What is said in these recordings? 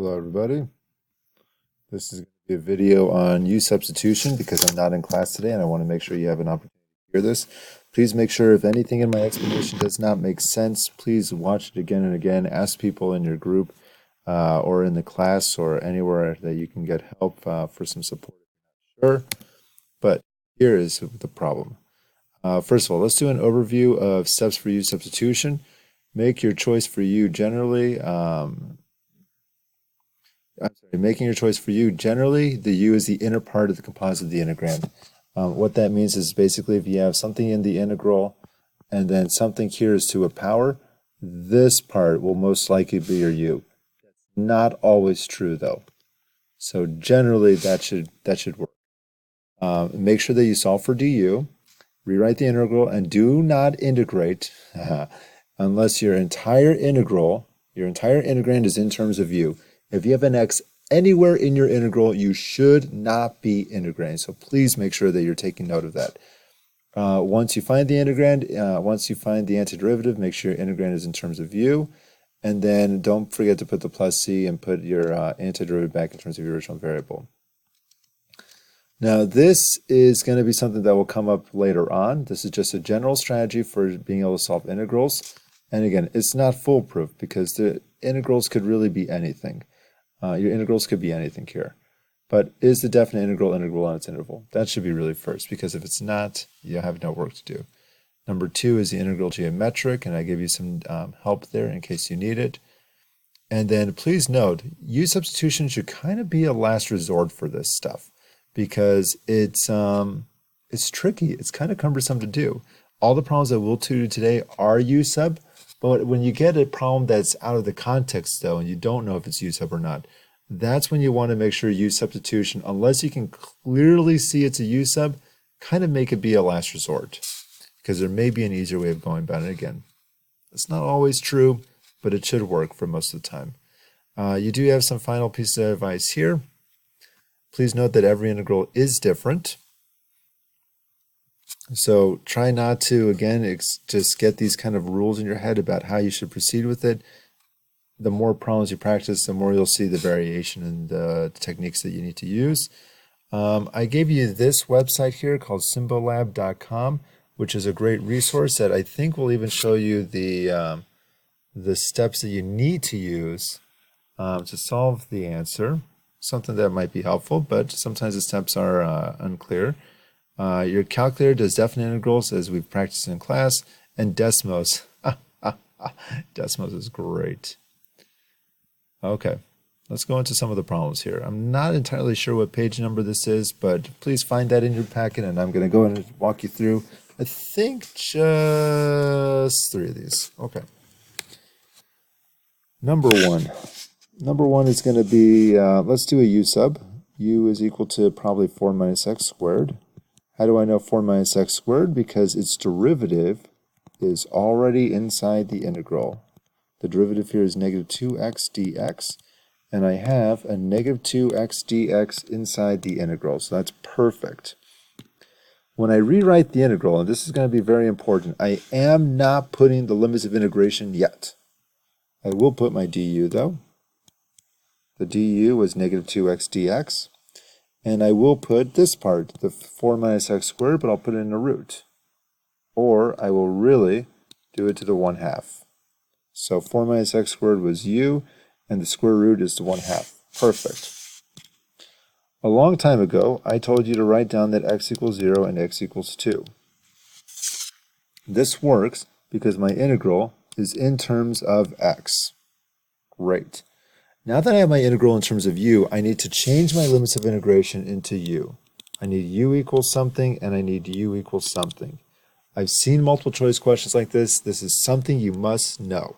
Hello everybody. This is going to be a video on U substitution because I'm not in class today and I want to make sure you have an opportunity to hear this. Please make sure if anything in my explanation does not make sense, please watch it again and again. Ask people in your group or in the class or anywhere that you can get help for some support. Sure, but here is the problem. First of all, let's do an overview of steps for U substitution. Make your choice for U generally. Making your choice for U, generally, the U is the inner part of the composite of the integrand. What that means is basically if you have something in the integral and then something here is to a power, this part will most likely be your U. Not always true, though. So generally, that should work. Make sure that you solve for du, rewrite the integral, and do not integrate unless your entire integrand is in terms of U. If you have an x anywhere in your integral, you should not be integrating. So please make sure that you're taking note of that. Once you find the integrand, once you find the antiderivative, make sure your integrand is in terms of u. And then don't forget to put the plus c and put your antiderivative back in terms of your original variable. Now this is going to be something that will come up later on. This is just a general strategy for being able to solve integrals. And again, it's not foolproof because the integrals could really be anything. Your integrals could be anything here. But is the definite integral on its interval? That should be really first, because if it's not, you have no work to do. Number 2 is the integral geometric, and I give you some help there in case you need it. And then please note, U substitution should kind of be a last resort for this stuff, because it's tricky. It's kind of cumbersome to do. All the problems that we'll do today are U sub, but when you get a problem that's out of the context, though, and you don't know if it's U sub or not, that's when you want to make sure U substitution, unless you can clearly see it's a U sub, kind of make it be a last resort, because there may be an easier way of going about it. Again, it's not always true, but it should work for most of the time. You do have some final pieces of advice here. Please note that every integral is different. So try not to, again, just get these kind of rules in your head about how you should proceed with it. The more problems you practice, the more you'll see the variation in the techniques that you need to use. I gave you this website here called symbolab.com, which is a great resource that I think will even show you the steps that you need to use to solve the answer. Something that might be helpful, but sometimes the steps are unclear. Your calculator does definite integrals, as we've practiced in class, and Desmos. Desmos is great. Okay, let's go into some of the problems here. I'm not entirely sure what page number this is, but please find that in your packet, and I'm going to go and walk you through, I think, just 3 of these. Okay. Number one is going to be, let's do a U sub. U is equal to probably 4 minus x squared. How do I know 4 minus x squared? Because its derivative is already inside the integral. The derivative here is negative 2x dx, and I have a negative 2x dx inside the integral, so that's perfect. When I rewrite the integral, and this is going to be very important, I am not putting the limits of integration yet. I will put my du, though. The du was negative 2x dx. And I will put this part, the 4 minus x squared, but I'll put it in a root. Or I will really do it to the 1/2. So 4 minus x squared was u, and the square root is the 1/2. Perfect. A long time ago, I told you to write down that x equals 0 and x equals 2. This works because my integral is in terms of x. Great. Now that I have my integral in terms of u, I need to change my limits of integration into u. I need u equals something, and I need u equals something. I've seen multiple choice questions like this. This is something you must know.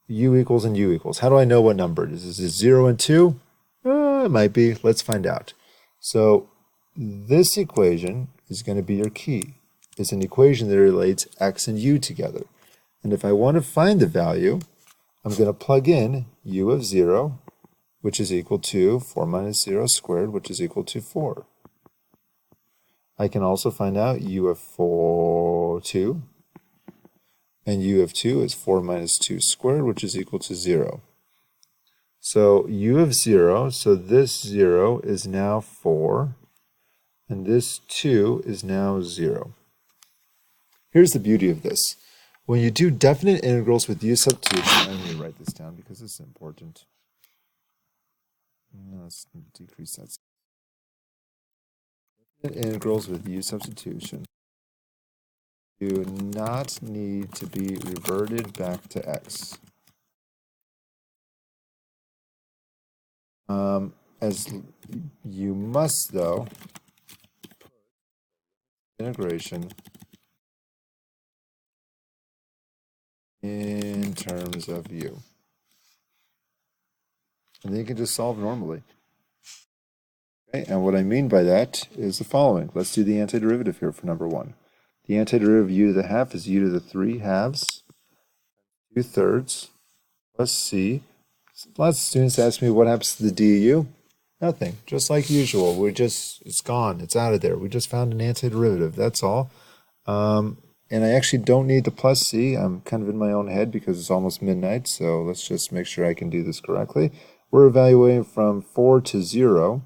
U equals and u equals. How do I know what number it is? Is it 0 and 2? It might be. Let's find out. So this equation is going to be your key. It's an equation that relates x and u together. And if I want to find the value, I'm going to plug in u of 0, which is equal to 4 minus 0 squared, which is equal to 4. I can also find out u of 2, and u of 2 is 4 minus 2 squared, which is equal to 0. So u of 0, so this 0 is now 4, and this 2 is now 0. Here's the beauty of this. When you do definite integrals with u substitution, I'm going to write this down because this is important. Let's decrease that. Definite integrals with u substitution do not need to be reverted back to x. As you must, though, put integration in terms of u. And then you can just solve normally. Okay, and what I mean by that is the following. Let's do the antiderivative here for number 1. The antiderivative of u to the half is u to the 3 halves, 2/3, plus c. Lots of students ask me what happens to the du. Nothing, just like usual. It's gone, it's out of there. We just found an antiderivative, that's all. And I actually don't need the plus c. I'm kind of in my own head because it's almost midnight, so let's just make sure I can do this correctly. We're evaluating from 4 to 0.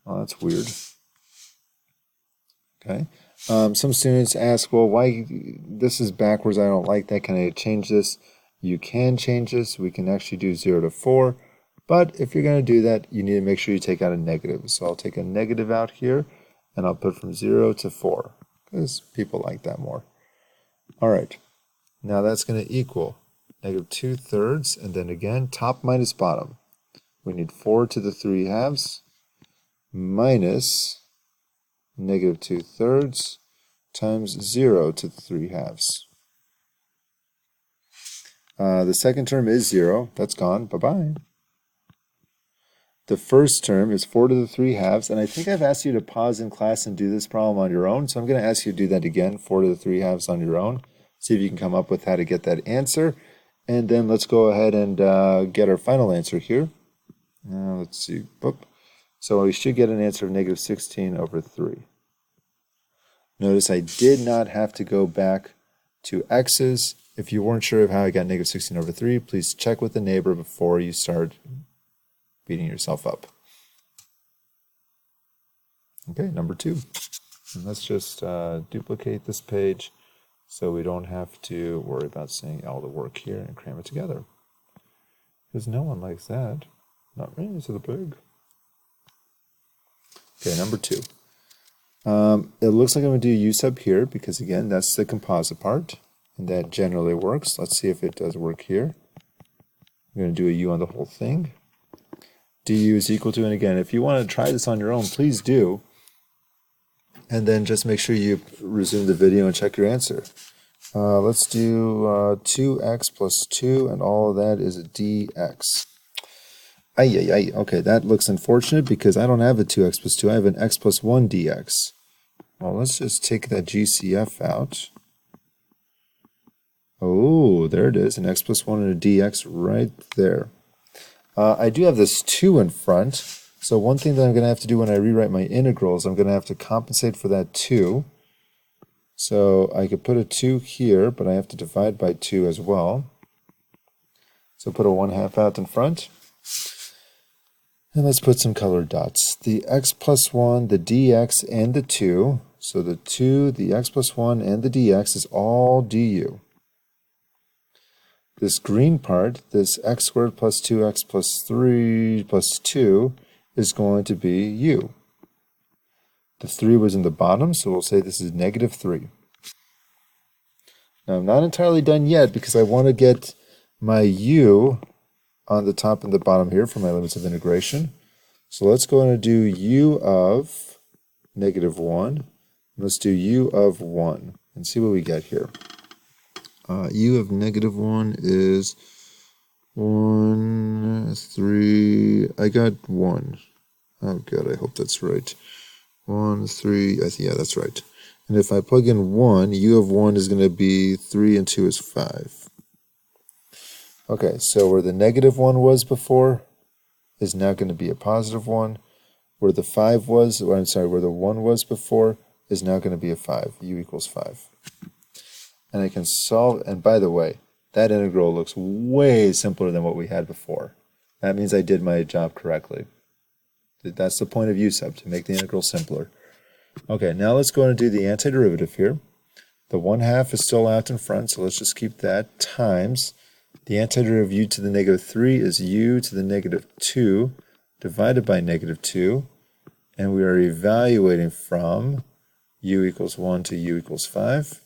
Oh, that's weird. Okay. Some students ask, well, why this is backwards? I don't like that. Can I change this? You can change this. We can actually do 0 to 4. But if you're going to do that, you need to make sure you take out a negative. So I'll take a negative out here, and I'll put from 0 to 4, because people like that more. All right. Now that's going to equal negative 2/3, and then again, top minus bottom. We need 4 to the 3 halves minus negative 2/3 times 0 to the 3 halves. The second term is 0. That's gone. Bye-bye. The first term is 4 to the 3 halves, and I think I've asked you to pause in class and do this problem on your own, so I'm going to ask you to do that again, 4 to the 3 halves on your own. See if you can come up with how to get that answer, and then let's go ahead and get our final answer here. Let's see. Boop. So we should get an answer of negative 16 over 3. Notice I did not have to go back to x's. If you weren't sure of how I got negative 16 over 3, please check with the neighbor before you start beating yourself up. Okay, number 2. And let's just duplicate this page so we don't have to worry about saying all the work here and cram it together. Because no one likes that. Not me, so the pig. Okay, number 2. It looks like I'm going to do u sub here because, again, that's the composite part, and that generally works. Let's see if it does work here. I'm going to do a u on the whole thing. Du is equal to, and again, if you want to try this on your own, please do. And then just make sure you resume the video and check your answer. Let's do 2x plus 2, and all of that is a dx. Okay, that looks unfortunate because I don't have a 2x plus 2. I have an x plus 1 dx. Well, let's just take that GCF out. Oh, there it is, an x plus 1 and a dx right there. I do have this 2 in front, so one thing that I'm going to have to do when I rewrite my integrals, I'm going to have to compensate for that 2. So I could put a 2 here, but I have to divide by 2 as well. So put a 1/2 out in front. And let's put some colored dots. The x plus 1, the dx, and the 2. So the 2, the x plus 1, and the dx is all du. This green part, this x squared plus 2x plus 3 plus 2, is going to be u. The 3 was in the bottom, so we'll say this is negative 3. Now I'm not entirely done yet because I want to get my u on the top and the bottom here for my limits of integration. So let's go and do u of negative 1. Let's do u of 1 and see what we get here. U of negative 1 is 1, 3, I got 1. Oh god, I hope that's right. 1, 3, yeah, that's right. And if I plug in 1, u of 1 is going to be 3 and 2 is 5. Okay, so where the negative 1 was before is now going to be a positive 1. Where the 5 was, where the 1 was before is now going to be a 5. U equals 5. And I can solve, and by the way, that integral looks way simpler than what we had before. That means I did my job correctly. That's the point of u sub, to make the integral simpler. Okay, now let's go and do the antiderivative here. The 1/2 is still out in front, so let's just keep that, times the antiderivative of u to the negative 3 is u to the negative 2 divided by negative 2, and we are evaluating from u equals 1 to u equals 5.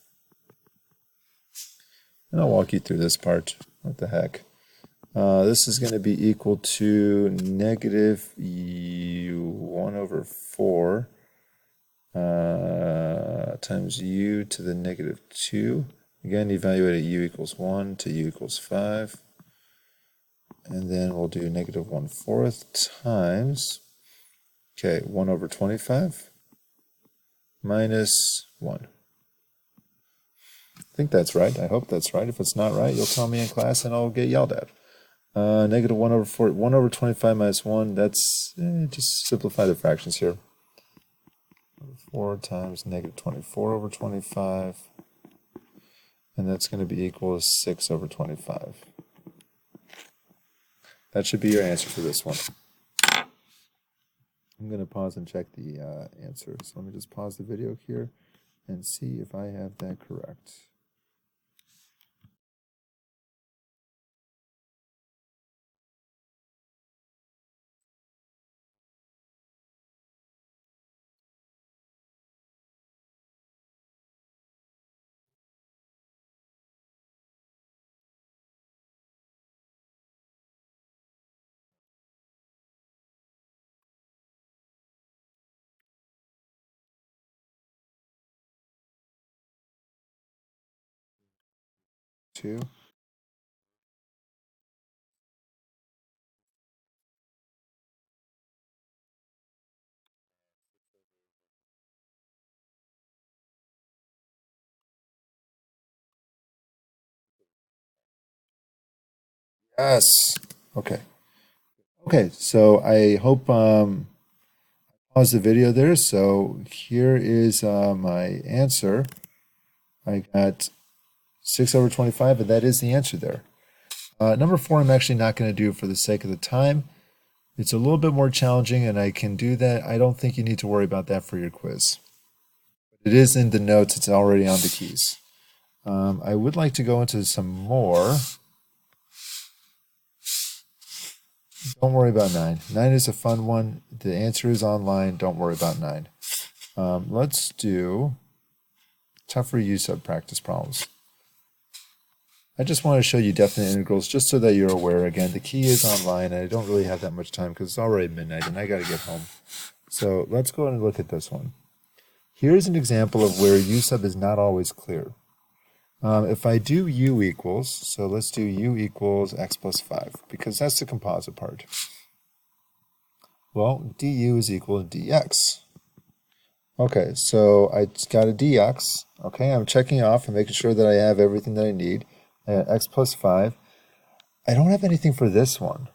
And I'll walk you through this part. What the heck? This is going to be equal to negative 1 over 4 times u to the negative 2. Again, evaluate at u equals 1 to u equals 5. And then we'll do negative 1/4 times, 1 over 25 minus 1. I think that's right. I hope that's right. If it's not right, you'll tell me in class and I'll get yelled at. Negative 1 over 4, 1 over 25 minus 1, that's, just simplify the fractions here. 4 times negative 24 over 25, and that's going to be equal to 6 over 25. That should be your answer for this one. I'm going to pause and check the answer. So let me just pause the video here and see if I have that correct. Two. Yes. Okay. Okay, so I hope pause the video there. So here is my answer. I got 6 over 25, and that is the answer there. Number 4, I'm actually not going to do for the sake of the time. It's a little bit more challenging, and I can do that. I don't think you need to worry about that for your quiz. It is in the notes. It's already on the keys. I would like to go into some more. Don't worry about 9. 9 is a fun one. The answer is online. Don't worry about 9. Let's do tougher u sub practice problems. I just want to show you definite integrals just so that you're aware. Again, the key is online, and I don't really have that much time because it's already midnight and I got to get home. So let's go and look at this one. Here's an example of where u sub is not always clear. If I do u equals, so let's do u equals x plus 5, because that's the composite part. Well, du is equal to dx. Okay, so I got a dx. Okay, I'm checking off and making sure that I have everything that I need. X plus 5. I don't have anything for this one.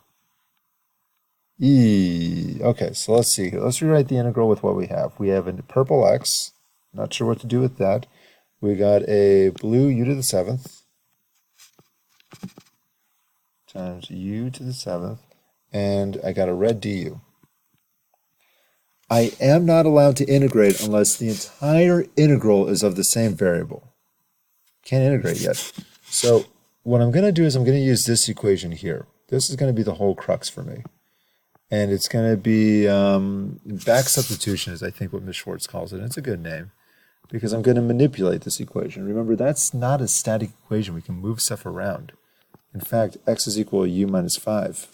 Okay, so let's see. Let's rewrite the integral with what we have. We have a purple x. Not sure what to do with that. We got a blue u to the 7th times u to the 7th, and I got a red du. I am not allowed to integrate unless the entire integral is of the same variable. Can't integrate yet. So what I'm going to do is I'm going to use this equation here. This is going to be the whole crux for me. And it's going to be back substitution is I think what Ms. Schwartz calls it. It's a good name because I'm going to manipulate this equation. Remember, that's not a static equation. We can move stuff around. In fact, x is equal to u minus 5.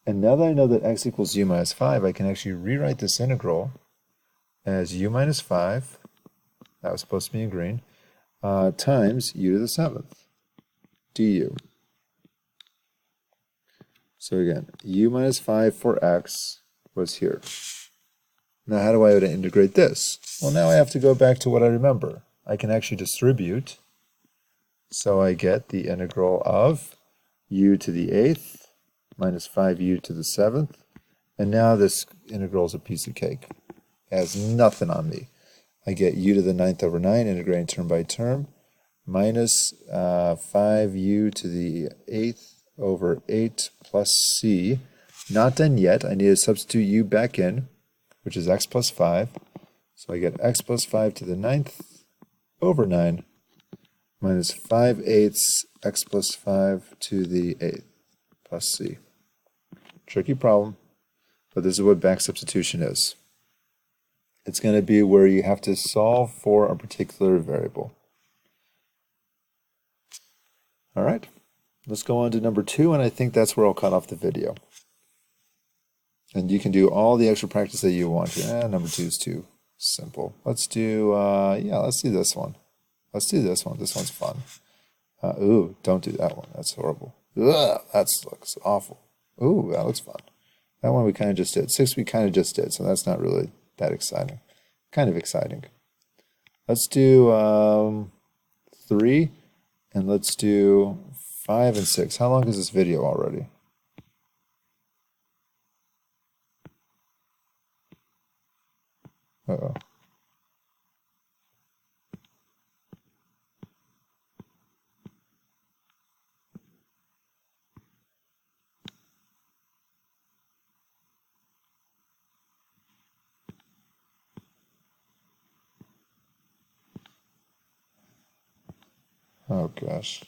And now that I know that x equals u minus 5, I can actually rewrite this integral as u minus 5, that was supposed to be in green, times u to the 7th du. So again, u minus 5 for x was here. Now how do I integrate this? Well, now I have to go back to what I remember. I can actually distribute. So I get the integral of u to the 8th minus 5u to the 7th. And now this integral is a piece of cake. It has nothing on me. I get u to the 9th over 9, integrating term by term, minus 5u to the 8th over 8 plus c. Not done yet. I need to substitute u back in, which is x plus 5. So I get x plus 5 to the 9th over 9 minus 5/8 x plus 5 to the 8th plus c. Tricky problem, but this is what back substitution is. It's going to be where you have to solve for a particular variable. All right, let's go on to number 2, and I think that's where I'll cut off the video. And you can do all the extra practice that you want. Number 2 is too simple. Let's do, let's do this one. Let's do this one. This one's fun. Ooh, don't do that one. That's horrible. Ugh, that looks awful. Ooh, that looks fun. That one we kind of just did. 6 we kind of just did, so that's not really that exciting. Kind of exciting. Let's do 3, and let's do 5 and 6. How long is this video already? Uh-oh. Oh gosh.